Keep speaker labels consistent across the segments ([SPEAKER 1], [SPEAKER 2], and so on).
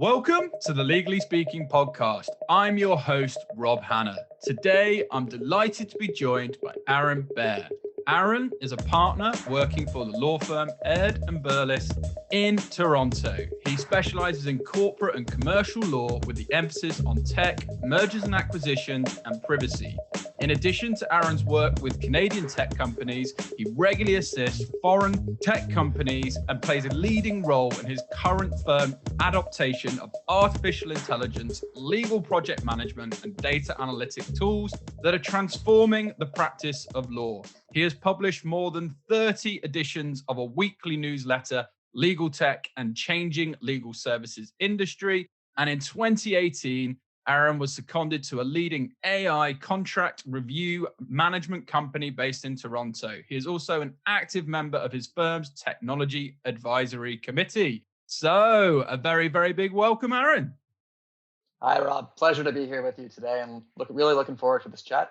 [SPEAKER 1] Welcome to the Legally Speaking podcast. I'm your host, Rob Hanna. Today, I'm delighted to be joined by Aaron Baer. Aaron is a partner working for the law firm Aird & Burles in Toronto. He specializes in corporate and commercial law with the emphasis on tech, mergers and acquisitions, and privacy. In addition to Aaron's work with Canadian tech companies, he regularly assists foreign tech companies and plays a leading role in his current firm's adaptation of artificial intelligence, legal project management, and data analytic tools that are transforming the practice of law. He has published more than 30 editions of a weekly newsletter, Legal Tech and Changing Legal Services Industry. And in 2018, Aaron was seconded to a leading AI contract review management company based in Toronto. He is also an active member of his firm's technology advisory committee. So a very, very big welcome, Aaron.
[SPEAKER 2] Hi, Rob. Pleasure to be here with you today and really looking forward to this chat.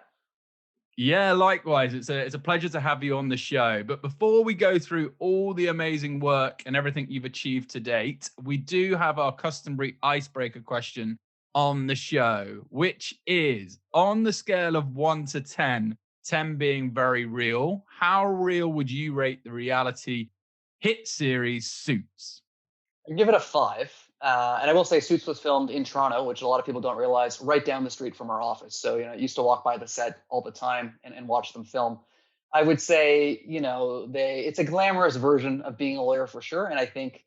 [SPEAKER 1] Yeah, likewise. It's a pleasure to have you on the show. But before we go through all the amazing work and everything you've achieved to date, we do have our customary icebreaker question on the show, which is on the scale of 1 to 10, 10 being very real, how real would you rate the reality hit series Suits?
[SPEAKER 2] I give it a 5. And I will say Suits was filmed in Toronto, which a lot of people don't realize, right down the street from our office. So, I used to walk by the set all the time and watch them film. I would say, it's a glamorous version of being a lawyer for sure. And I think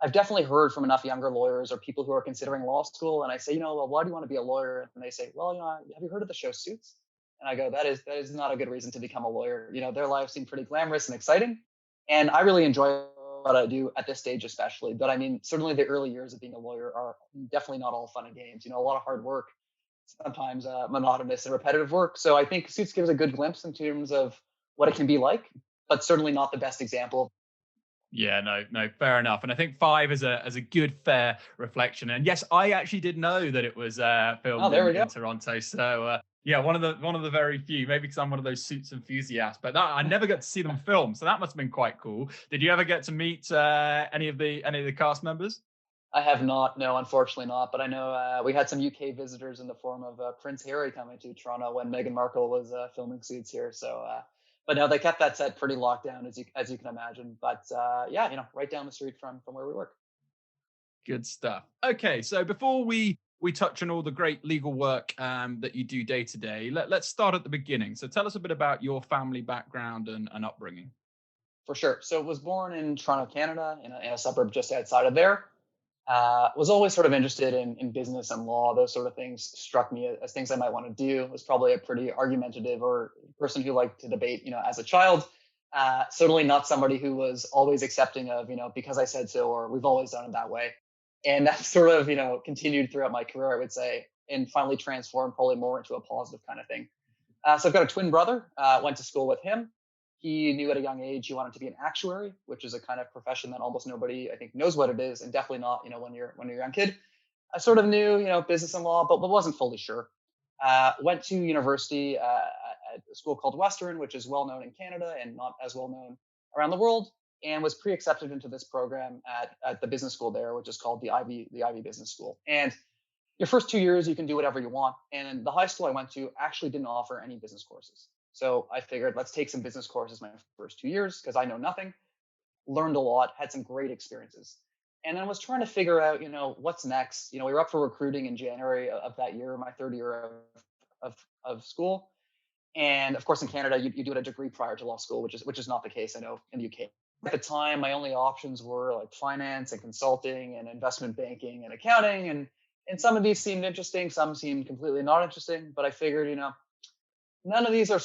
[SPEAKER 2] I've definitely heard from enough younger lawyers or people who are considering law school. And I say, well, why do you want to be a lawyer? And they say, well, have you heard of the show Suits? And I go, that is not a good reason to become a lawyer. Their lives seem pretty glamorous and exciting. And I really enjoy what I do at this stage, especially. But I mean, certainly the early years of being a lawyer are definitely not all fun and games. A lot of hard work, sometimes monotonous and repetitive work. So I think Suits gives a good glimpse in terms of what it can be like, but certainly not the best example.
[SPEAKER 1] Yeah, no, fair enough. And I think 5 is a good, fair reflection. And yes, I actually did know that it was filmed in Toronto. So yeah, one of the very few, maybe because I'm one of those Suits enthusiasts, but I never got to see them film. So that must have been quite cool. Did you ever get to meet any of the cast members?
[SPEAKER 2] I have not, no, unfortunately not. But I know we had some UK visitors in the form of Prince Harry coming to Toronto when Meghan Markle was filming Suits here. So but no, they kept that set pretty locked down, as you can imagine. But yeah, right down the street from where we work.
[SPEAKER 1] Good stuff. Okay, so before we touch on all the great legal work that you do day to day, let's start at the beginning. So tell us a bit about your family background and upbringing.
[SPEAKER 2] For sure. So was born in Toronto, Canada, in a suburb just outside of there. Was always sort of interested in business and law. Those sort of things struck me as things I might want to do. Was probably a pretty argumentative or person who liked to debate, as a child. Certainly not somebody who was always accepting of, because I said so, or we've always done it that way. And that sort of, continued throughout my career, I would say, and finally transformed probably more into a positive kind of thing. So I've got a twin brother, went to school with him. He knew at a young age he wanted to be an actuary, which is a kind of profession that almost nobody, I think, knows what it is, and definitely not, when you're a young kid. I sort of knew, business and law, but wasn't fully sure. Went to university at a school called Western, which is well known in Canada and not as well known around the world, and was pre-accepted into this program at the business school there, which is called the Ivy Business School. And your first 2 years, you can do whatever you want. And the high school I went to actually didn't offer any business courses. So I figured, let's take some business courses my first 2 years because I know nothing. Learned a lot, had some great experiences. And then was trying to figure out, what's next. We were up for recruiting in January of that year, my third year of school. And of course, in Canada, you do a degree prior to law school, which is not the case, I know, in the UK. At the time, my only options were like finance and consulting and investment banking and accounting. And some of these seemed interesting. Some seemed completely not interesting. But I figured, none of these are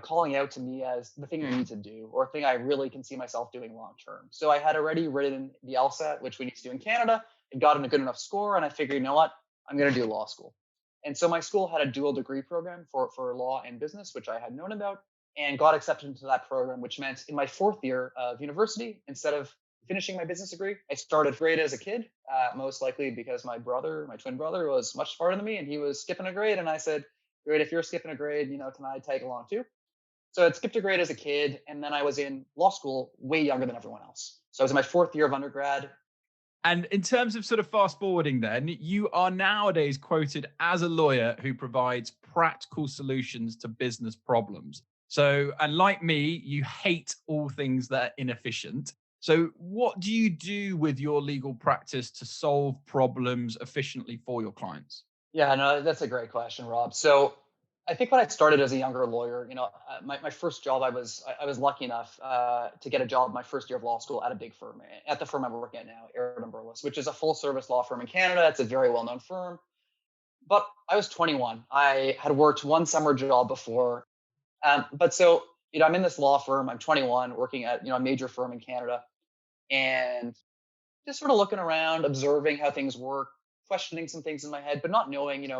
[SPEAKER 2] calling out to me as the thing I need to do or a thing I really can see myself doing long term. So I had already written the LSAT, which we need to do in Canada, and gotten a good enough score. And I figured, you know what, I'm going to do law school. And so my school had a dual degree program for law and business, which I had known about, and got accepted into that program, which meant in my fourth year of university, instead of finishing my business degree, I started grade as a kid, most likely because my twin brother, was much smarter than me, and he was skipping a grade. And I said, great, if you're skipping a grade, can I tag along too? So I skipped a grade as a kid, and then I was in law school way younger than everyone else. So I was in my fourth year of undergrad,
[SPEAKER 1] And in terms of sort of fast forwarding, then, you are nowadays quoted as a lawyer who provides practical solutions to business problems. So, and like me, you hate all things that are inefficient. So, what do you do with your legal practice to solve problems efficiently for your clients?
[SPEAKER 2] Yeah, no, that's a great question, Rob. So I think when I started as a younger lawyer, my first job, I was lucky enough to get a job my first year of law school at a big firm, at the firm I'm working at now, Aird and Burles, which is a full service law firm in Canada. It's a very well known firm. But I was 21. I had worked one summer job before. But so, I'm in this law firm. I'm 21, working at, a major firm in Canada, and just sort of looking around, observing how things work, questioning some things in my head, but not knowing,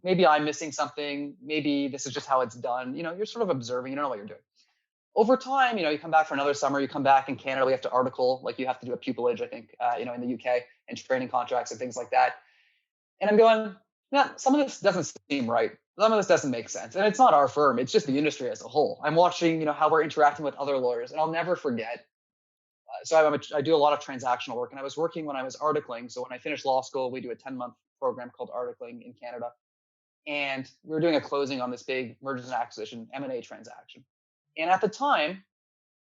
[SPEAKER 2] maybe I'm missing something. Maybe this is just how it's done. You're sort of observing. You don't know what you're doing. Over time, you come back for another summer. You come back in Canada. We have to article, like you have to do a pupillage, I think, in the UK, and training contracts and things like that. And I'm going, yeah, some of this doesn't seem right. Some of this doesn't make sense. And it's not our firm. It's just the industry as a whole. I'm watching, how we're interacting with other lawyers. And I'll never forget. I do a lot of transactional work. And I was working when I was articling. So when I finished law school, we do a 10-month program called articling in Canada. And we were doing a closing on this big mergers and acquisition M&A transaction. And at the time,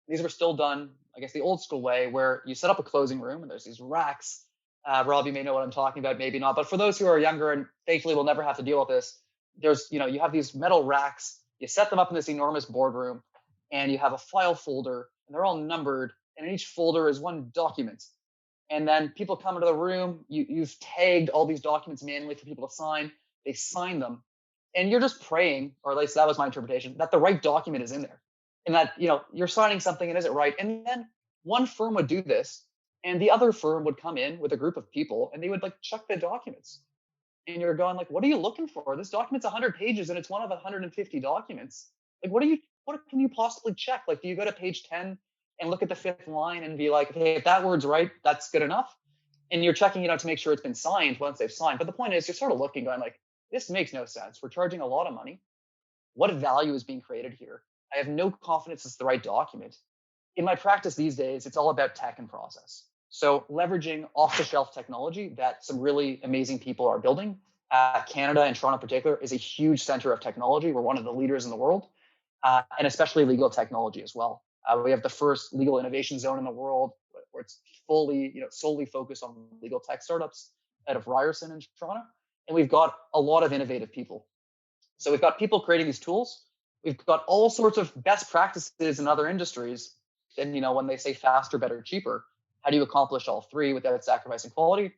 [SPEAKER 2] these were still done, I guess, the old school way, where you set up a closing room and there's these racks. Rob, you may know what I'm talking about, maybe not. But for those who are younger and thankfully will never have to deal with this, there's, you have these metal racks. You set them up in this enormous boardroom, and you have a file folder, and they're all numbered. And in each folder is one document. And then people come into the room. You've tagged all these documents manually for people to sign. They sign them, and you're just praying, or at least that was my interpretation, that the right document is in there, and that you're signing something and is it right. And then one firm would do this, and the other firm would come in with a group of people, and they would like check the documents. And you're going like, what are you looking for? This document's 100 pages, and it's one of 150 documents. Like, what can you possibly check? Like, do you go to page 10 and look at the fifth line and be like, okay, if that word's right, that's good enough? And you're checking it out to make sure it's been signed once they've signed. But the point is, you're sort of looking, going like, this makes no sense. We're charging a lot of money. What value is being created here? I have no confidence it's the right document. In my practice these days, it's all about tech and process. So leveraging off-the-shelf technology that some really amazing people are building. Canada and Toronto in particular is a huge center of technology. We're one of the leaders in the world, and especially legal technology as well. We have the first legal innovation zone in the world where it's fully, solely focused on legal tech startups out of Ryerson in Toronto. And we've got a lot of innovative people. So we've got people creating these tools. We've got all sorts of best practices in other industries. And, when they say faster, better, cheaper, how do you accomplish all three without sacrificing quality?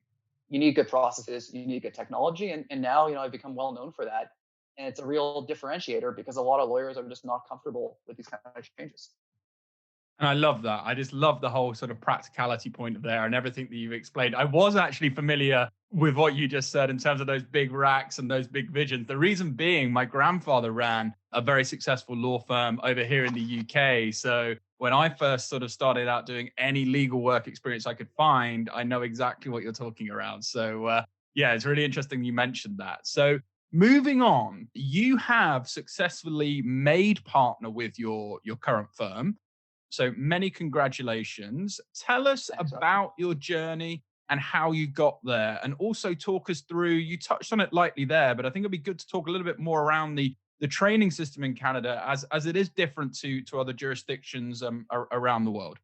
[SPEAKER 2] You need good processes, you need good technology. And now, I've become well known for that. And it's a real differentiator because a lot of lawyers are just not comfortable with these kind of changes.
[SPEAKER 1] And I love that. I just love the whole sort of practicality point there and everything that you've explained. I was actually familiar with what you just said in terms of those big racks and those big visions. The reason being, my grandfather ran a very successful law firm over here in the UK. So when I first sort of started out doing any legal work experience I could find, I know exactly what you're talking around. So yeah, it's really interesting you mentioned that. So moving on, you have successfully made partner with your current firm. So many congratulations. Tell us about your journey and how you got there. And also talk us through, you touched on it lightly there, but I think it'd be good to talk a little bit more around the training system in Canada as it is different to other jurisdictions around the world.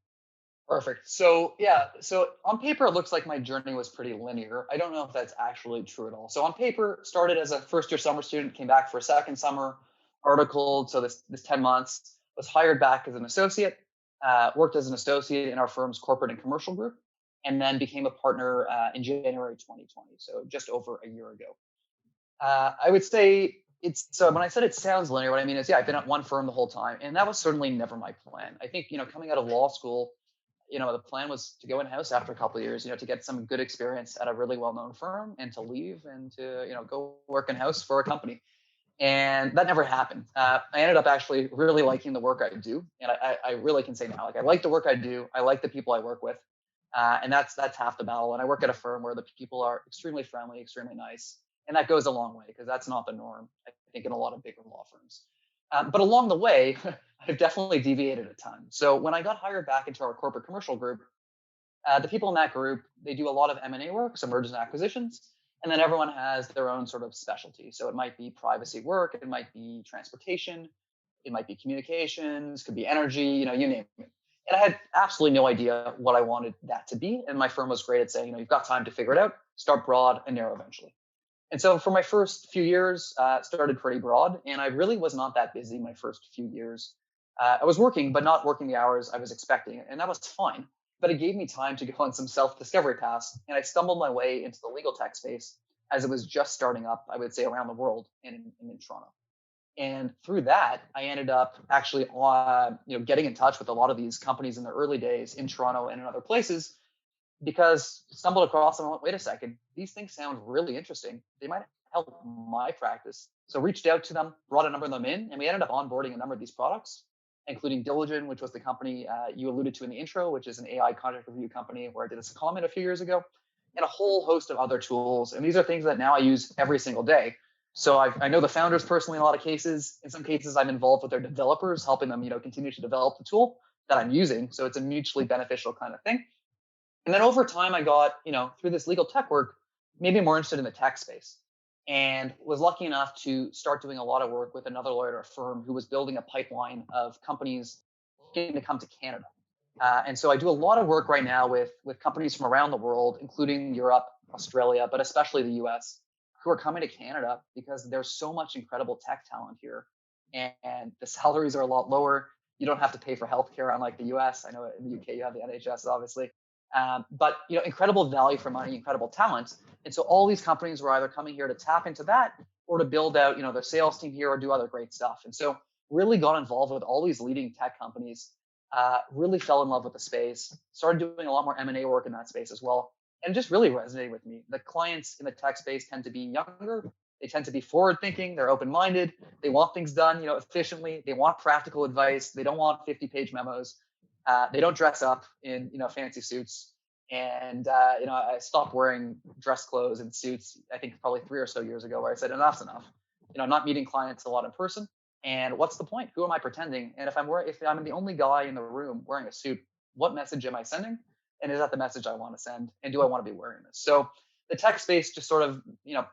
[SPEAKER 2] Perfect. So yeah, so on paper, it looks like my journey was pretty linear. I don't know if that's actually true at all. So on paper, started as a first year summer student, came back for a second summer, articled. So this 10 months, was hired back as an associate, worked as an associate in our firm's corporate and commercial group, and then became a partner in January 2020. So just over a year ago. I would say so when I said it sounds linear, what I mean is, yeah, I've been at one firm the whole time, and that was certainly never my plan. I think, coming out of law school, the plan was to go in-house after a couple of years, to get some good experience at a really well-known firm and to leave and to, go work in-house for a company. And that never happened. I ended up actually really liking the work I do. And I really can say now, like, I like the work I do. I like the people I work with. And that's half the battle. And I work at a firm where the people are extremely friendly, extremely nice. And that goes a long way because that's not the norm, I think, in a lot of bigger law firms. But along the way, I've definitely deviated a ton. So when I got hired back into our corporate commercial group, The people in that group, they do a lot of M&A work, so mergers and acquisitions, and then everyone has their own sort of specialty. So it might be privacy work, it might be transportation, it might be communications, could be energy, you name it. And I had absolutely no idea what I wanted that to be. And my firm was great at saying, you've got time to figure it out, start broad and narrow eventually. And so for my first few years, started pretty broad, and I really was not that busy my first few years. I was working, but not working the hours I was expecting, and that was fine. But it gave me time to go on some self-discovery paths, and I stumbled my way into the legal tech space as it was just starting up, I would say, around the world and in Toronto. And through that, I ended up actually, getting in touch with a lot of these companies in the early days in Toronto and in other places, because stumbled across them and went, wait a second, these things sound really interesting. They might help my practice. So reached out to them, brought a number of them in, and we ended up onboarding a number of these products, including Diligent, which was the company you alluded to in the intro, which is an AI contract review company where I did a comment a few years ago, and a whole host of other tools. And these are things that now I use every single day. So I know the founders personally in a lot of cases. In some cases, I'm involved with their developers, helping them, continue to develop the tool that I'm using. So it's a mutually beneficial kind of thing. And then over time, I got, through this legal tech work, maybe more interested in the tech space, and was lucky enough to start doing a lot of work with another lawyer at a firm who was building a pipeline of companies looking to come to Canada. And so I do a lot of work right now with companies from around the world, including Europe, Australia, but especially the US, who are coming to Canada because there's so much incredible tech talent here. And the salaries are a lot lower. You don't have to pay for healthcare, unlike the US. I know in the UK you have the NHS, obviously. But incredible value for money, incredible talent. And so all these companies were either coming here to tap into that or to build out, their sales team here or do other great stuff. And so really got involved with all these leading tech companies, really fell in love with the space, started doing a lot more M&A work in that space as well. And just really resonated with me. The clients in the tech space tend to be younger. They tend to be forward thinking. They're open-minded. They want things done, efficiently. They want practical advice. They don't want 50-page memos. They don't dress up in, fancy suits. And, I stopped wearing dress clothes and suits, I think probably 3 or so years ago, where I said, enough's enough. I'm not meeting clients a lot in person. And what's the point? Who am I pretending? And if I'm the only guy in the room wearing a suit, what message am I sending? And is that the message I want to send? And do I want to be wearing this? So the tech space just sort of,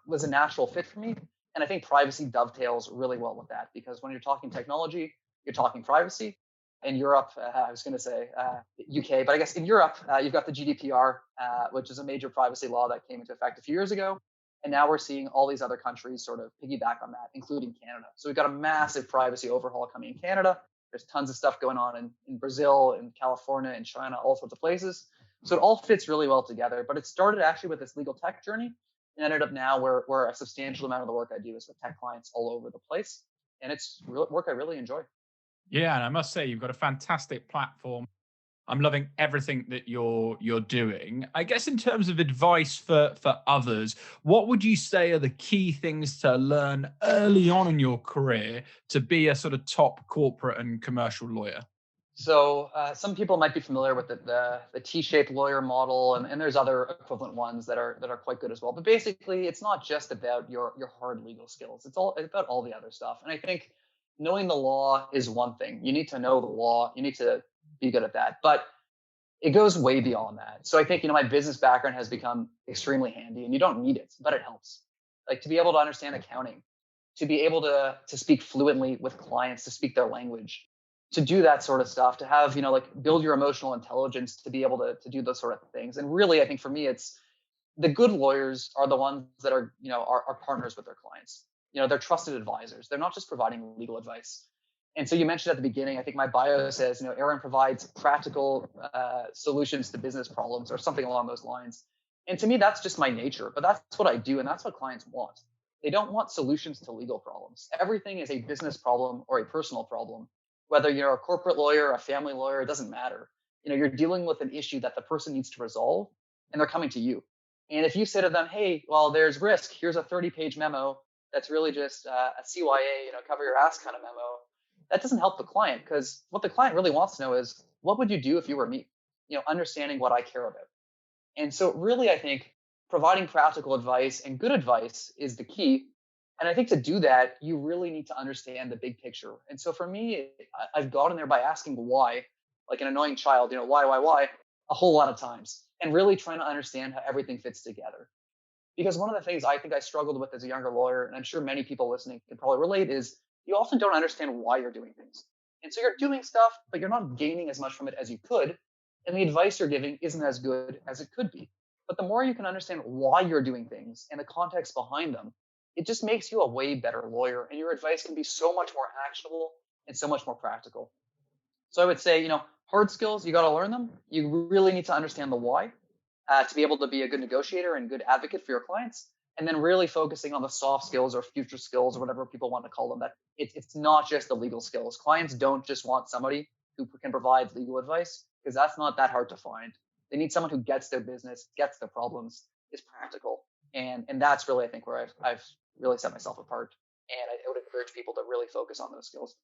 [SPEAKER 2] was a natural fit for me. And I think privacy dovetails really well with that, because when you're talking technology, you're talking privacy. In Europe, I was going to say UK, but I guess in Europe, you've got the GDPR, which is a major privacy law that came into effect a few years ago. And now we're seeing all these other countries sort of piggyback on that, including Canada. So we've got a massive privacy overhaul coming in Canada. There's tons of stuff going on in Brazil, in California, in China, all sorts of places. So it all fits really well together. But it started actually with this legal tech journey and ended up now where a substantial amount of the work I do is with tech clients all over the place. And it's work I really enjoy.
[SPEAKER 1] Yeah, and I must say you've got a fantastic platform. I'm loving everything that you're doing. I guess in terms of advice for others, what would you say are the key things to learn early on in your career to be a sort of top corporate and commercial lawyer?
[SPEAKER 2] So some people might be familiar with the T-shaped lawyer model, and there's other equivalent ones that are quite good as well. But basically, it's not just about your hard legal skills. It's about all the other stuff. And I think knowing the law is one thing. You need to know the law. You need to be good at that. But it goes way beyond that. So I think, my business background has become extremely handy, and you don't need it, but it helps. Like to be able to understand accounting, to be able to speak fluently with clients, to speak their language, to do that sort of stuff, to have, build your emotional intelligence to be able to do those sort of things. And really, I think for me, it's the good lawyers are the ones that are, are partners with their clients. They're trusted advisors. They're not just providing legal advice. And so you mentioned at the beginning, I think my bio says, Aaron provides practical solutions to business problems or something along those lines. And to me, that's just my nature, but that's what I do. And that's what clients want. They don't want solutions to legal problems. Everything is a business problem or a personal problem. Whether you're a corporate lawyer, a family lawyer, it doesn't matter. You're dealing with an issue that the person needs to resolve, and they're coming to you. And if you say to them, hey, well, there's risk. Here's a 30-page memo that's really just a CYA, cover your ass kind of memo. That doesn't help the client, because what the client really wants to know is, what would you do if you were me? Understanding what I care about. And so really, I think providing practical advice and good advice is the key. And I think to do that, you really need to understand the big picture. And so for me, I've gotten there by asking why, like an annoying child, why? a whole lot of times and really trying to understand how everything fits together. Because one of the things I think I struggled with as a younger lawyer, and I'm sure many people listening can probably relate, is you often don't understand why you're doing things. And so you're doing stuff, but you're not gaining as much from it as you could. And the advice you're giving isn't as good as it could be. But the more you can understand why you're doing things and the context behind them, it just makes you a way better lawyer. And your advice can be so much more actionable and so much more practical. So I would say, hard skills, you got to learn them. You really need to understand the why to be able to be a good negotiator and good advocate for your clients. And then really focusing on the soft skills or future skills or whatever people want to call them. That it's not just the legal skills. Clients don't just want somebody who can provide legal advice, because that's not that hard to find. They need someone who gets their business, gets their problems, is practical. And that's really, I think, where I've really set myself apart. And I would encourage people to really focus on those skills.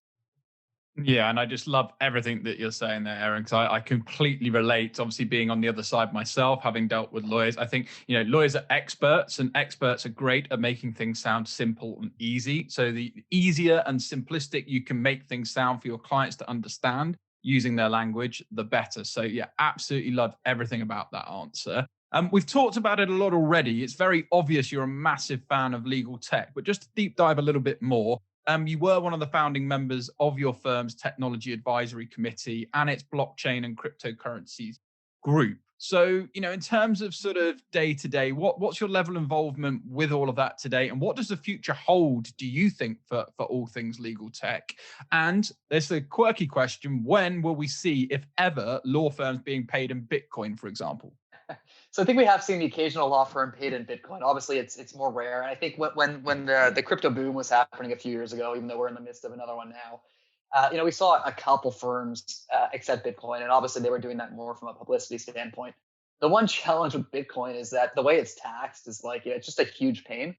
[SPEAKER 1] Yeah, and I just love everything that you're saying there, Aaron, because I completely relate. Obviously, being on the other side myself, having dealt with lawyers, I think, lawyers are experts, and experts are great at making things sound simple and easy. So the easier and simplistic you can make things sound for your clients to understand using their language, the better. So yeah, absolutely love everything about that answer. We've talked about it a lot already. It's very obvious you're a massive fan of legal tech, but just to deep dive a little bit more. You were one of the founding members of your firm's technology advisory committee and its blockchain and cryptocurrencies group. So, in terms of sort of day to day, what's your level of involvement with all of that today? And what does the future hold, do you think, for all things legal tech? And there's the quirky question, when will we see, if ever, law firms being paid in Bitcoin, for example?
[SPEAKER 2] So I think we have seen the occasional law firm paid in Bitcoin. Obviously, it's more rare. And I think when the crypto boom was happening a few years ago, even though we're in the midst of another one now, we saw a couple firms accept Bitcoin, and obviously they were doing that more from a publicity standpoint. The one challenge with Bitcoin is that the way it's taxed is like it's just a huge pain.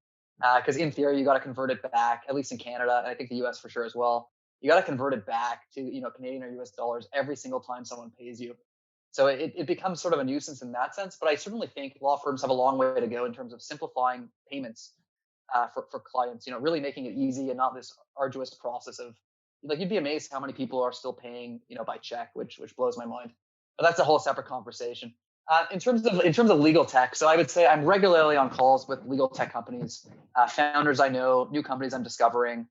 [SPEAKER 2] Because in theory, you got to convert it back, at least in Canada, and I think the U.S. for sure as well. You got to convert it back to Canadian or U.S. dollars every single time someone pays you. So it becomes sort of a nuisance in that sense. But I certainly think law firms have a long way to go in terms of simplifying payments for clients, really making it easy and not this arduous process of, like, you'd be amazed how many people are still paying, by check, which blows my mind. But that's a whole separate conversation. In terms of legal tech, so I would say I'm regularly on calls with legal tech companies, founders I know, new companies I'm discovering,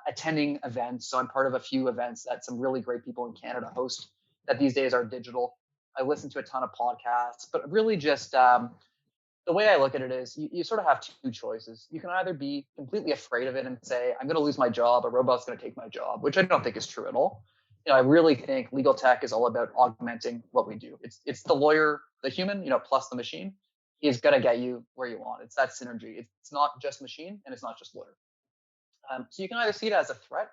[SPEAKER 2] attending events. So I'm part of a few events that some really great people in Canada host that these days are digital. I listen to a ton of podcasts, but really just the way I look at it is you sort of have two choices. You can either be completely afraid of it and say, I'm going to lose my job, a robot's going to take my job, which I don't think is true at all. I really think legal tech is all about augmenting what we do. It's the lawyer, the human, plus the machine is going to get you where you want. It's that synergy. It's not just machine and it's not just lawyer. So you can either see it as a threat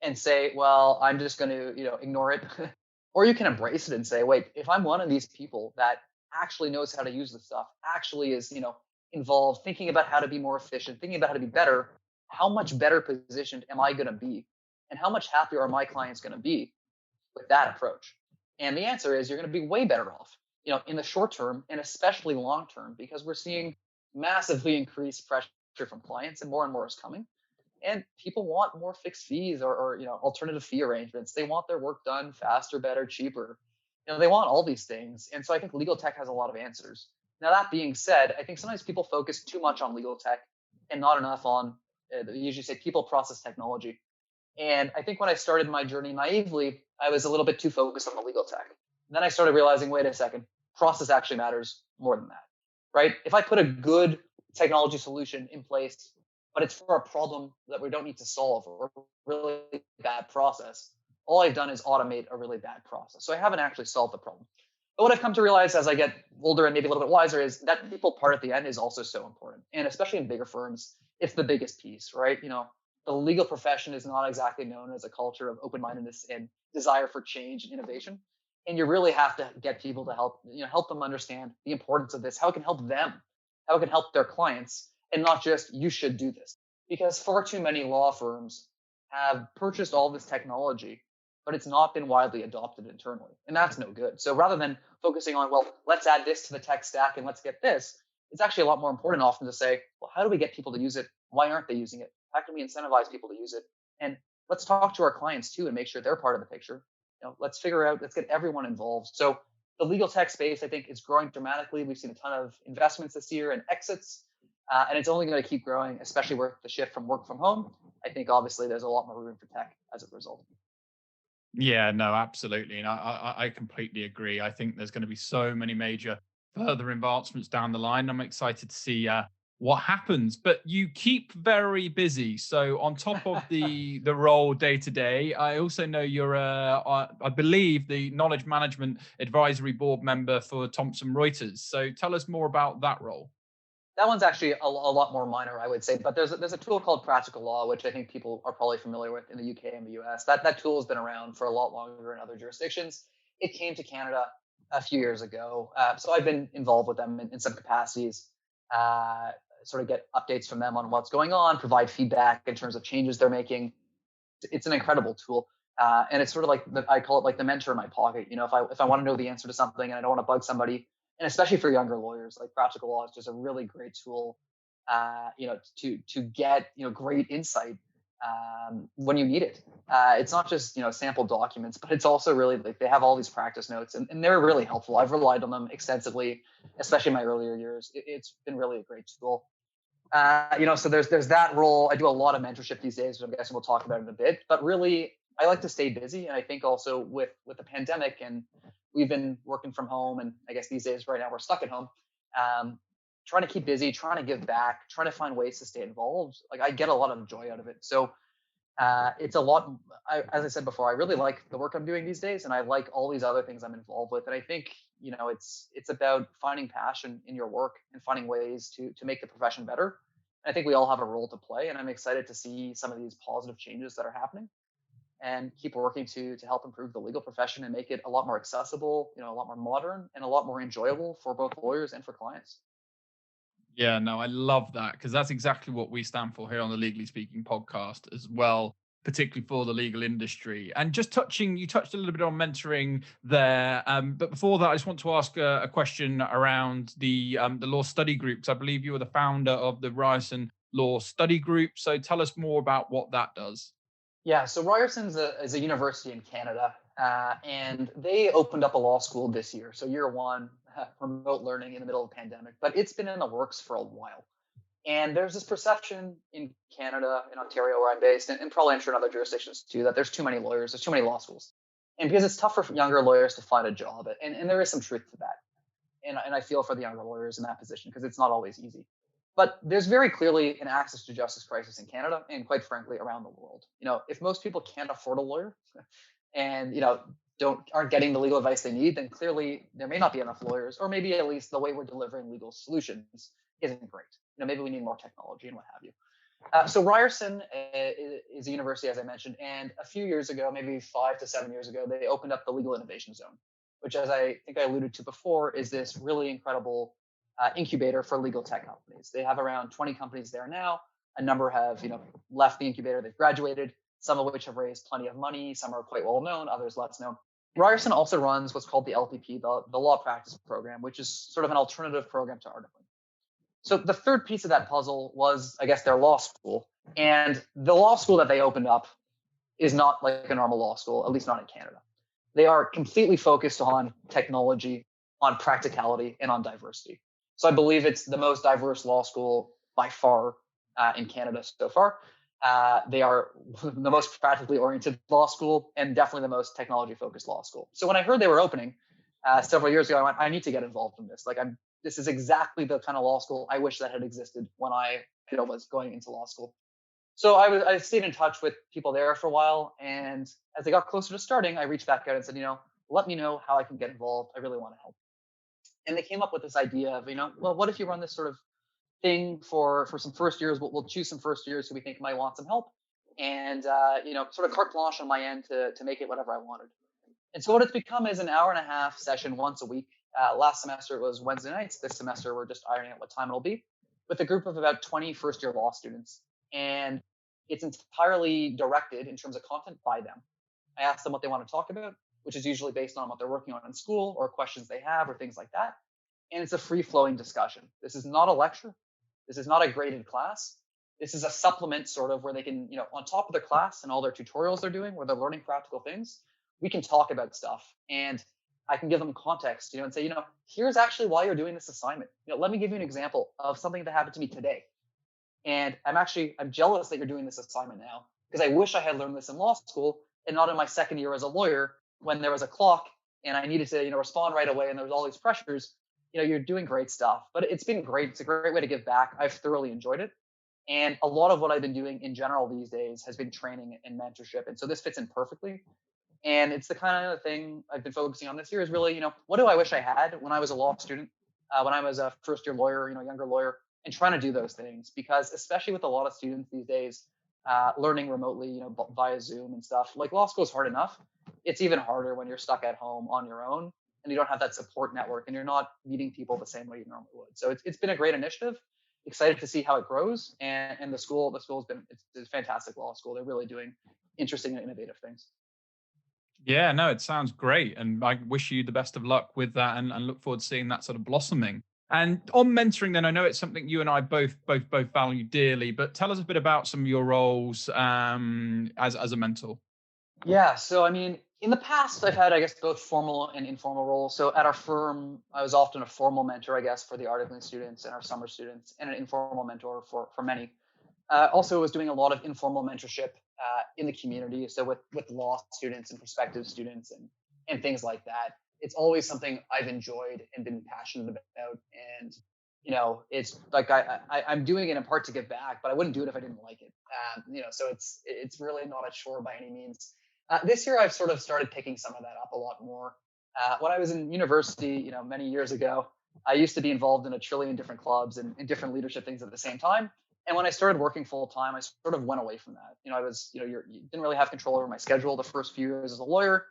[SPEAKER 2] and say, well, I'm just going to, ignore it. Or you can embrace it and say, wait, if I'm one of these people that actually knows how to use the stuff, actually is, involved, thinking about how to be more efficient, thinking about how to be better, how much better positioned am I going to be? And how much happier are my clients going to be with that approach? And the answer is you're going to be way better off, in the short term and especially long term, because we're seeing massively increased pressure from clients and more is coming. And people want more fixed fees or alternative fee arrangements. They want their work done faster, better, cheaper. They want all these things. And so I think legal tech has a lot of answers. Now, that being said, I think sometimes people focus too much on legal tech and not enough on, they usually say, people, process, technology. And I think when I started my journey naively, I was a little bit too focused on the legal tech. And then I started realizing, wait a second, process actually matters more than that, right? If I put a good technology solution in place, but it's for a problem that we don't need to solve or a really bad process, all I've done is automate a really bad process. So I haven't actually solved the problem. But what I've come to realize as I get older and maybe a little bit wiser is that people part at the end is also so important. And especially in bigger firms, it's the biggest piece, right? The legal profession is not exactly known as a culture of open-mindedness and desire for change and innovation. And you really have to get people to help them understand the importance of this, how it can help them, how it can help their clients, and not just, you should do this. Because far too many law firms have purchased all this technology, but it's not been widely adopted internally. And that's no good. So rather than focusing on, well, let's add this to the tech stack and let's get this, it's actually a lot more important often to say, well, how do we get people to use it? Why aren't they using it? How can we incentivize people to use it? And let's talk to our clients too and make sure they're part of the picture. Let's figure out, let's get everyone involved. So The legal tech space, I think, is growing dramatically. We've seen a ton of investments this year and exits, and it's only going to keep growing, especially with the shift from work from home. I think obviously there's a lot more room for tech as a result.
[SPEAKER 1] Yeah, no, absolutely. And I completely agree. I think there's going to be so many major further advancements down the line. I'm excited to see what happens. But you keep very busy. So on top of the role day to day, I also know you're, I believe, the knowledge management advisory board member for Thomson Reuters. So tell us more about that role.
[SPEAKER 2] That one's actually a lot more minor, I would say. But there's a tool called Practical Law, which I think people are probably familiar with in the UK and the US. That tool has been around for a lot longer in other jurisdictions. It came to Canada a few years ago, so I've been involved with them in some capacities. Sort of get updates from them on what's going on, provide feedback in terms of changes they're making. It's an incredible tool, and it's sort of like I call it like the mentor in my pocket. If I want to know the answer to something and I don't want to bug somebody, and especially for younger lawyers, like Practical Law is just a really great tool, to get great insight when you need it. It's not just sample documents, but it's also really like they have all these practice notes, and they're really helpful. I've relied on them extensively, especially in my earlier years. It's been really a great tool. So there's that role. I do a lot of mentorship these days, which I'm guessing we'll talk about in a bit. But really, I like to stay busy, and I think also with the pandemic, and we've been working from home, and I guess these days right now we're stuck at home. Trying to keep busy, trying to give back, trying to find ways to stay involved. Like I get a lot of joy out of it. So it's a lot. As I said before, I really like the work I'm doing these days, and I like all these other things I'm involved with. And I think it's about finding passion in your work and finding ways to make the profession better. And I think we all have a role to play, and I'm excited to see some of these positive changes that are happening, and keep working to help improve the legal profession and make it a lot more accessible, a lot more modern, and a lot more enjoyable for both lawyers and for clients.
[SPEAKER 1] Yeah, no, I love that because that's exactly what we stand for here on the Legally Speaking podcast as well, particularly for the legal industry. And just you touched a little bit on mentoring there. But before that, I just want to ask a question around the law study groups. I believe you were the founder of the Ryerson Law Study Group. So tell us more about what that does.
[SPEAKER 2] Yeah, so Ryerson is a university in Canada, and they opened up a law school this year. So year one, remote learning in the middle of the pandemic, but it's been in the works for a while. And there's this perception in Canada, in Ontario, where I'm based, and probably I'm sure in other jurisdictions too, that there's too many lawyers, there's too many law schools. And because it's tough for younger lawyers to find a job, and there is some truth to that. And I feel for the younger lawyers in that position because it's not always easy. But there's very clearly an access to justice crisis in Canada and quite frankly around the world. If most people can't afford a lawyer and aren't getting the legal advice they need, then clearly there may not be enough lawyers, or maybe at least the way we're delivering legal solutions isn't great. Maybe we need more technology and what have you. So Ryerson is a university, as I mentioned, and a few years ago, maybe 5 to 7 years ago, they opened up the Legal Innovation Zone, which, as I think I alluded to before, is this really incredible incubator for legal tech companies. They have around 20 companies there now. A number have left the incubator, they've graduated, some of which have raised plenty of money, some are quite well known, others less known. Ryerson also runs what's called the LPP, the Law Practice Program, which is sort of an alternative program to articling. So the third piece of that puzzle was, I guess, their law school. And the law school that they opened up is not like a normal law school, at least not in Canada. They are completely focused on technology, on practicality, and on diversity. So I believe it's the most diverse law school by far in Canada so far. They are the most practically oriented law school and definitely the most technology focused law school. So when I heard they were opening several years ago, I went, I need to get involved in this. This is exactly the kind of law school I wish that had existed when I was going into law school. So I stayed in touch with people there for a while. And as they got closer to starting, I reached back out and said, let me know how I can get involved. I really want to help. And they came up with this idea of, well, what if you run this sort of thing for some first years? We'll choose some first years who we think might want some help, and sort of carte blanche on my end to make it whatever I wanted. And so what it's become is an hour and a half session once a week. Last semester it was Wednesday nights. This semester we're just ironing out what time it'll be, with a group of about 20 first-year law students, and it's entirely directed in terms of content by them. I ask them what they want to talk about, which is usually based on what they're working on in school or questions they have or things like that. And it's a free-flowing discussion. This is not a lecture. This is not a graded class. This is a supplement sort of where they can, on top of their class and all their tutorials they're doing, where they're learning practical things, we can talk about stuff. And I can give them context, and say, here's actually why you're doing this assignment. Let me give you an example of something that happened to me today. And I'm jealous that you're doing this assignment now, because I wish I had learned this in law school and not in my second year as a lawyer when there was a clock and I needed to, respond right away and there was all these pressures. You're doing great stuff, but it's been great. It's a great way to give back. I've thoroughly enjoyed it. And a lot of what I've been doing in general these days has been training and mentorship. And so this fits in perfectly. And it's the kind of thing I've been focusing on this year is really, what do I wish I had when I was a law student, when I was a first year lawyer, younger lawyer, and trying to do those things. Because especially with a lot of students these days, learning remotely, via Zoom and stuff, like law school is hard enough. It's even harder when you're stuck at home on your own and you don't have that support network and you're not meeting people the same way you normally would. So it's been a great initiative. Excited to see how it grows, and the school's been it's a fantastic law school. They're really doing interesting and innovative things.
[SPEAKER 1] Yeah, no, it sounds great, and I wish you the best of luck with that, and look forward to seeing that sort of blossoming. And on mentoring, then I know it's something you and I both value dearly. But tell us a bit about some of your roles as a mentor.
[SPEAKER 2] Yeah, so in the past, I've had, I guess, both formal and informal roles. So at our firm, I was often a formal mentor, I guess, for the articling students and our summer students, and an informal mentor for many. Also, was doing a lot of informal mentorship in the community, so with law students and prospective students and things like that. It's always something I've enjoyed and been passionate about, and it's like I'm doing it in part to give back, but I wouldn't do it if I didn't like it. So it's really not a chore by any means. This year, I've sort of started picking some of that up a lot more. When I was in university, many years ago, I used to be involved in a trillion different clubs and different leadership things at the same time. And when I started working full time, I sort of went away from that. I was, you didn't really have control over my schedule the first few years as a lawyer,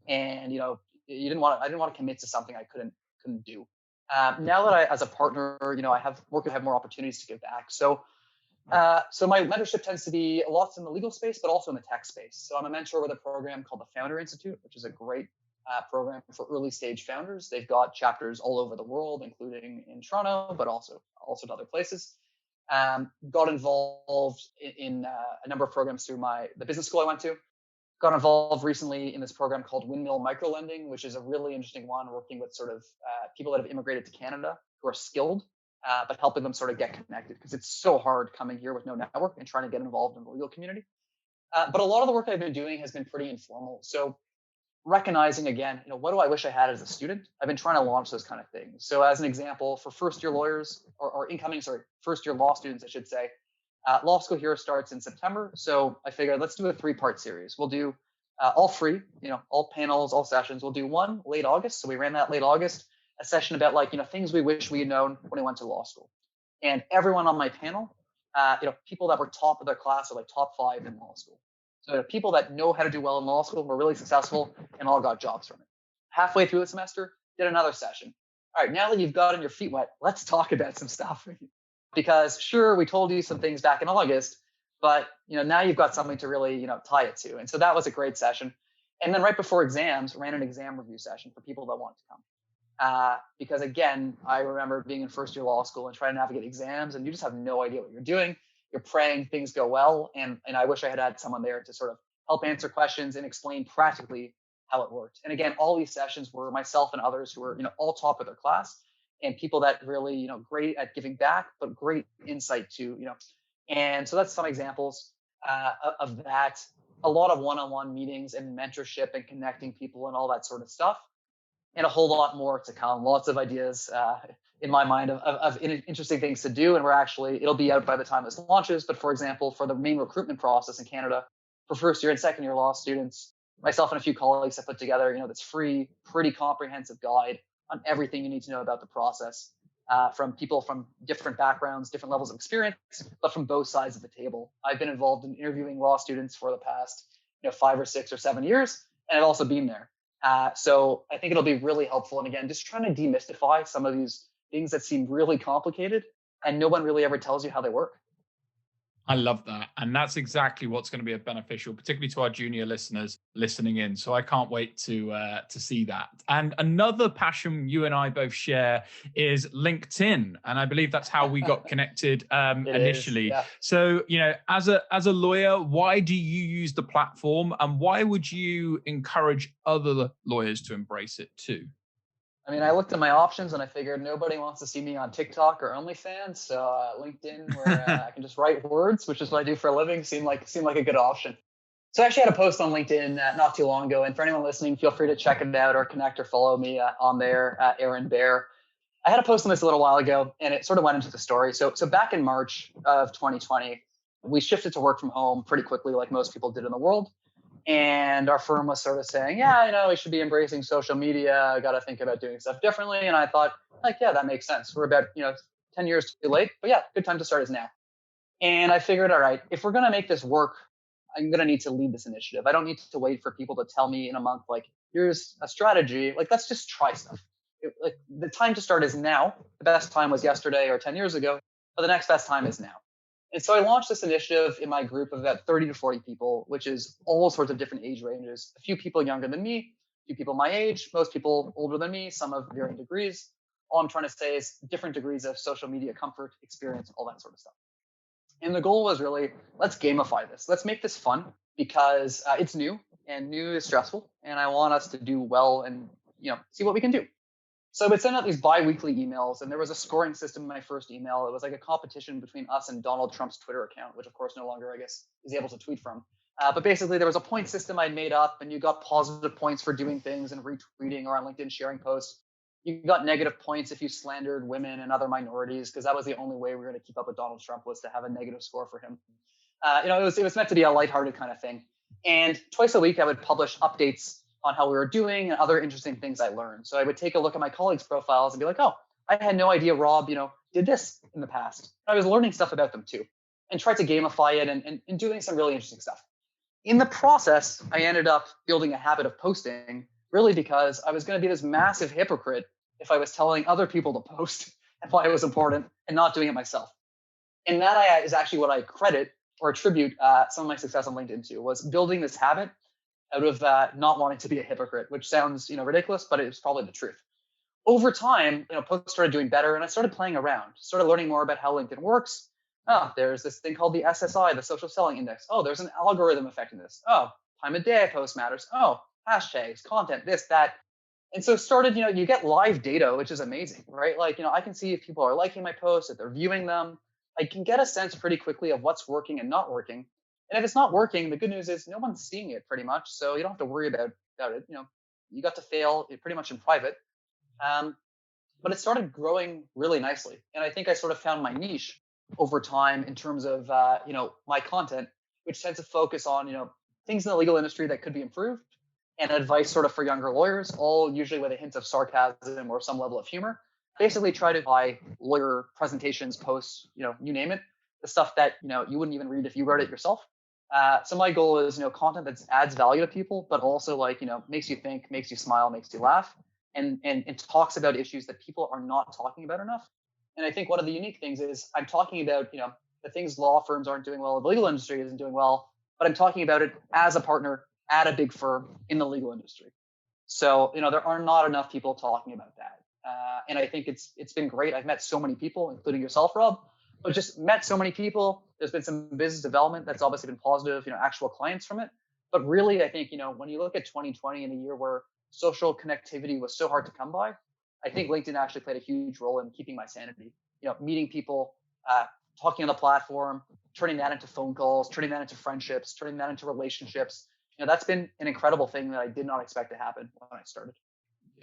[SPEAKER 2] and I didn't want to commit to something I couldn't do. Now that as a partner, I have more opportunities to give back. So my mentorship tends to be a lot in the legal space, but also in the tech space. So I'm a mentor with a program called the Founder Institute, which is a great program for early stage founders. They've got chapters all over the world, including in Toronto, but also to other places. Got involved in a number of programs through the business school I went to. Got involved recently in this program called Windmill Microlending, which is a really interesting one, working with sort of people that have immigrated to Canada who are skilled, but helping them sort of get connected, because it's so hard coming here with no network and trying to get involved in the legal community. But a lot of the work I've been doing has been pretty informal. So recognizing, again, what do I wish I had as a student? I've been trying to launch those kind of things. So as an example, for first-year lawyers or first-year law students, I should say, law school here starts in September. So I figured let's do a 3-part series. We'll do all free, all panels, all sessions. We'll do one late August. So we ran that late August, a session about things we wish we had known when we went to law school. And everyone on my panel, people that were top of their class or top 5 in law school. So people that know how to do well in law school, were really successful, and all got jobs from it. Halfway through the semester, did another session. All right, now that you've gotten your feet wet, let's talk about some stuff. Because sure, we told you some things back in August, but now you've got something to really tie it to. And so that was a great session. And then right before exams, ran an exam review session for people that wanted to come. Because again, I remember being in first year law school and trying to navigate exams, and you just have no idea what you're doing. You're praying things go well. And I wish I had someone there to sort of help answer questions and explain practically how it worked. And again, all these sessions were myself and others who were, all top of their class, and people that really, great at giving back, but great insight too, And so that's some examples of that. A lot of one-on-one meetings and mentorship and connecting people and all that sort of stuff. And a whole lot more to come. Lots of ideas in my mind of interesting things to do. And it'll be out by the time this launches. But for example, for the main recruitment process in Canada for first year and second year law students, myself and a few colleagues have put together, this free, pretty comprehensive guide on everything you need to know about the process, from people from different backgrounds, different levels of experience, but from both sides of the table. I've been involved in interviewing law students for the past 5 or 6 or 7 years, and I've also been there. So I think it'll be really helpful. And again, just trying to demystify some of these things that seem really complicated and no one really ever tells you how they work.
[SPEAKER 1] I love that. And that's exactly what's going to be beneficial, particularly to our junior listeners listening in. So I can't wait to see that. And another passion you and I both share is LinkedIn. And I believe that's how we got connected
[SPEAKER 2] It is,
[SPEAKER 1] initially.
[SPEAKER 2] yeah.
[SPEAKER 1] So, as a lawyer, why do you use the platform, and why would you encourage other lawyers to embrace it too?
[SPEAKER 2] I mean, I looked at my options and I figured nobody wants to see me on TikTok or OnlyFans. So LinkedIn, where I can just write words, which is what I do for a living, seemed like a good option. So I actually had a post on LinkedIn not too long ago. And for anyone listening, feel free to check it out or connect or follow me on there at Aaron Baer. I had a post on this a little while ago, and it sort of went into the story. So back in March of 2020, we shifted to work from home pretty quickly, like most people did in the world. And our firm was sort of saying, yeah, we should be embracing social media. I got to think about doing stuff differently. And I thought, yeah, that makes sense. We're about, 10 years too late. But yeah, good time to start is now. And I figured, all right, if we're going to make this work, I'm going to need to lead this initiative. I don't need to wait for people to tell me in a month, like, here's a strategy. Like, let's just try stuff. The time to start is now. The best time was yesterday or 10 years ago, but the next best time is now. And so I launched this initiative in my group of about 30 to 40 people, which is all sorts of different age ranges. A few people younger than me, a few people my age, most people older than me, some of varying degrees. All I'm trying to say is different degrees of social media comfort, experience, all that sort of stuff. And the goal was really, let's gamify this. Let's make this fun because it's new and new is stressful. And I want us to do well and, see what we can do. So I would send out these bi-weekly emails, and there was a scoring system in my first email. It was like a competition between us and Donald Trump's Twitter account, which of course no longer, I guess, is able to tweet from. But basically there was a point system I'd made up, and you got positive points for doing things and retweeting or on LinkedIn sharing posts. You got negative points if you slandered women and other minorities, because that was the only way we were going to keep up with Donald Trump, was to have a negative score for him. It was meant to be a lighthearted kind of thing. And twice a week I would publish updates on how we were doing and other interesting things I learned. So I would take a look at my colleagues' profiles and be like, oh, I had no idea Rob, did this in the past. I was learning stuff about them too, and tried to gamify it and doing some really interesting stuff. In the process, I ended up building a habit of posting, really because I was going to be this massive hypocrite if I was telling other people to post and why it was important and not doing it myself. And that is actually what I credit or attribute some of my success on LinkedIn to, was building this habit out of not wanting to be a hypocrite, which sounds, ridiculous, but it's probably the truth. Over time, posts started doing better, and I started playing around, started learning more about how LinkedIn works. Oh, there's this thing called the SSI, the Social Selling Index. Oh, there's an algorithm affecting this. Oh, time of day I post matters. Oh, hashtags, content, this, that. And so started, you get live data, which is amazing, right? Like, I can see if people are liking my posts, if they're viewing them. I can get a sense pretty quickly of what's working and not working. And if it's not working, the good news is no one's seeing it pretty much. So you don't have to worry about it. You got to fail pretty much in private. But it started growing really nicely. And I think I sort of found my niche over time in terms of, my content, which tends to focus on, things in the legal industry that could be improved, and advice sort of for younger lawyers, all usually with a hint of sarcasm or some level of humor. Basically try to buy lawyer presentations, posts, you name it, the stuff that, you wouldn't even read if you wrote it yourself. So my goal is, content that adds value to people, but also makes you think, makes you smile, makes you laugh, and talks about issues that people are not talking about enough. And I think one of the unique things is I'm talking about, the things law firms aren't doing well, the legal industry isn't doing well, but I'm talking about it as a partner at a big firm in the legal industry. So, there are not enough people talking about that. And I think it's been great. I've met so many people, including yourself, Rob, but just met so many people. There's been some business development that's obviously been positive, actual clients from it. But really, I think, when you look at 2020 in a year where social connectivity was so hard to come by, I think LinkedIn actually played a huge role in keeping my sanity. Meeting people, talking on the platform, turning that into phone calls, turning that into friendships, turning that into relationships. That's been an incredible thing that I did not expect to happen when I started.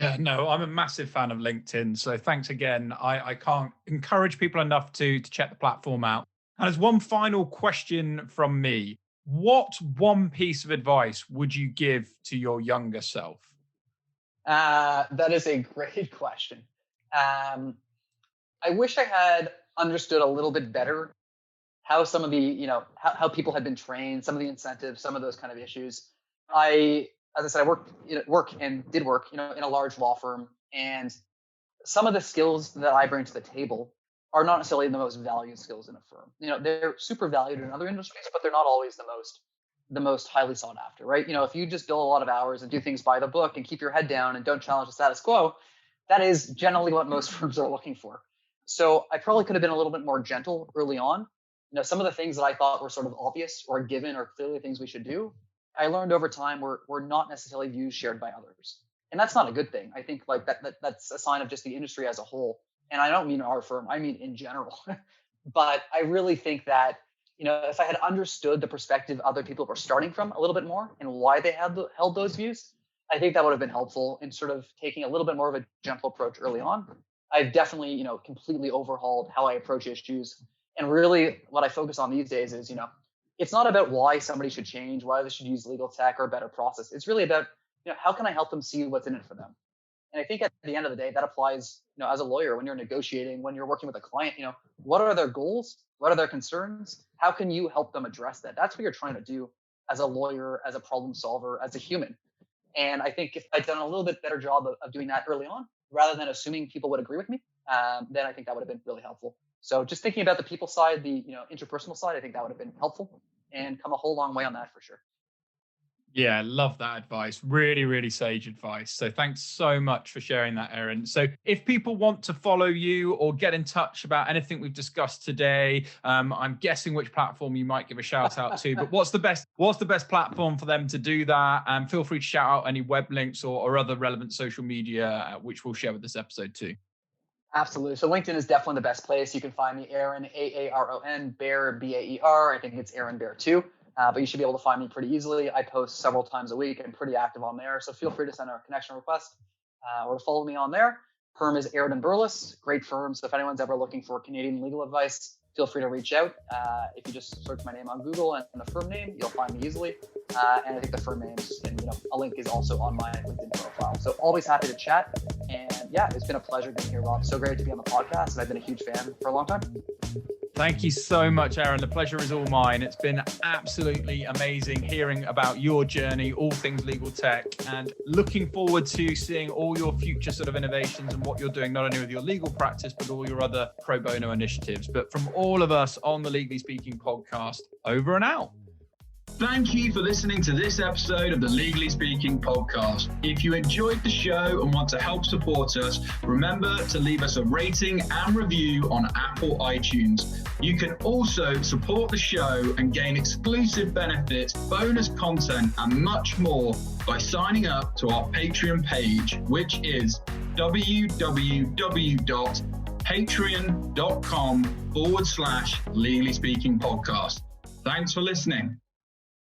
[SPEAKER 1] Yeah, no, I'm a massive fan of LinkedIn. So thanks again. I can't encourage people enough to check the platform out. And as one final question from me, what one piece of advice would you give to your younger self?
[SPEAKER 2] That is a great question. I wish I had understood a little bit better how some of the, how people had been trained, some of the incentives, some of those kind of issues. As I said, I did work in a large law firm, and some of the skills that I bring to the table are not necessarily the most valued skills in a firm. They're super valued in other industries, but they're not always the most highly sought after, right? If you just bill a lot of hours and do things by the book and keep your head down and don't challenge the status quo, that is generally what most firms are looking for. So I probably could have been a little bit more gentle early on. Some of the things that I thought were sort of obvious or given or clearly things we should do, I learned over time were not necessarily views shared by others. And that's not a good thing. I think like that's a sign of just the industry as a whole. And I don't mean our firm, I mean in general. But I really think that, if I had understood the perspective other people were starting from a little bit more and why they held those views, I think that would have been helpful in sort of taking a little bit more of a gentle approach early on. I've definitely, completely overhauled how I approach issues. And really what I focus on these days is, it's not about why somebody should change, why they should use legal tech or a better process. It's really about, how can I help them see what's in it for them? And I think at the end of the day, that applies, as a lawyer, when you're negotiating, when you're working with a client, what are their goals? What are their concerns? How can you help them address that? That's what you're trying to do as a lawyer, as a problem solver, as a human. And I think if I'd done a little bit better job of doing that early on, rather than assuming people would agree with me, then I think that would have been really helpful. So just thinking about the people side, the interpersonal side, I think that would have been helpful and come a whole long way on that for sure.
[SPEAKER 1] Yeah, love that advice. Really, really sage advice. So thanks so much for sharing that, Aaron. So if people want to follow you or get in touch about anything we've discussed today, I'm guessing which platform you might give a shout out to, but what's the best platform for them to do that? And feel free to shout out any web links or other relevant social media, which we'll share with this episode too.
[SPEAKER 2] Absolutely. So LinkedIn is definitely the best place. You can find me, Aaron, Aaron, Baer, Baer. I think it's Aaron Baer too. But you should be able to find me pretty easily. I post several times a week. I'm pretty active on there. So feel free to send a connection request or to follow me on there. Firm is Aird & Burles, great firm. So if anyone's ever looking for Canadian legal advice, feel free to reach out. If you just search my name on Google and the firm name, you'll find me easily. And I think the firm names and a link is also on my LinkedIn profile. So always happy to chat. And yeah, it's been a pleasure being here, Rob. So great to be on the podcast. And I've been a huge fan for a long time.
[SPEAKER 1] Thank you so much, Aaron. The pleasure is all mine. It's been absolutely amazing hearing about your journey, all things legal tech, and looking forward to seeing all your future sort of innovations and what you're doing, not only with your legal practice, but all your other pro bono initiatives. But from all of us on the Legally Speaking podcast, over and out. Thank you for listening to this episode of the Legally Speaking podcast. If you enjoyed the show and want to help support us, remember to leave us a rating and review on Apple iTunes. You can also support the show and gain exclusive benefits, bonus content, and much more by signing up to our Patreon page, which is www.patreon.com/Legally Speaking podcast. Thanks for listening.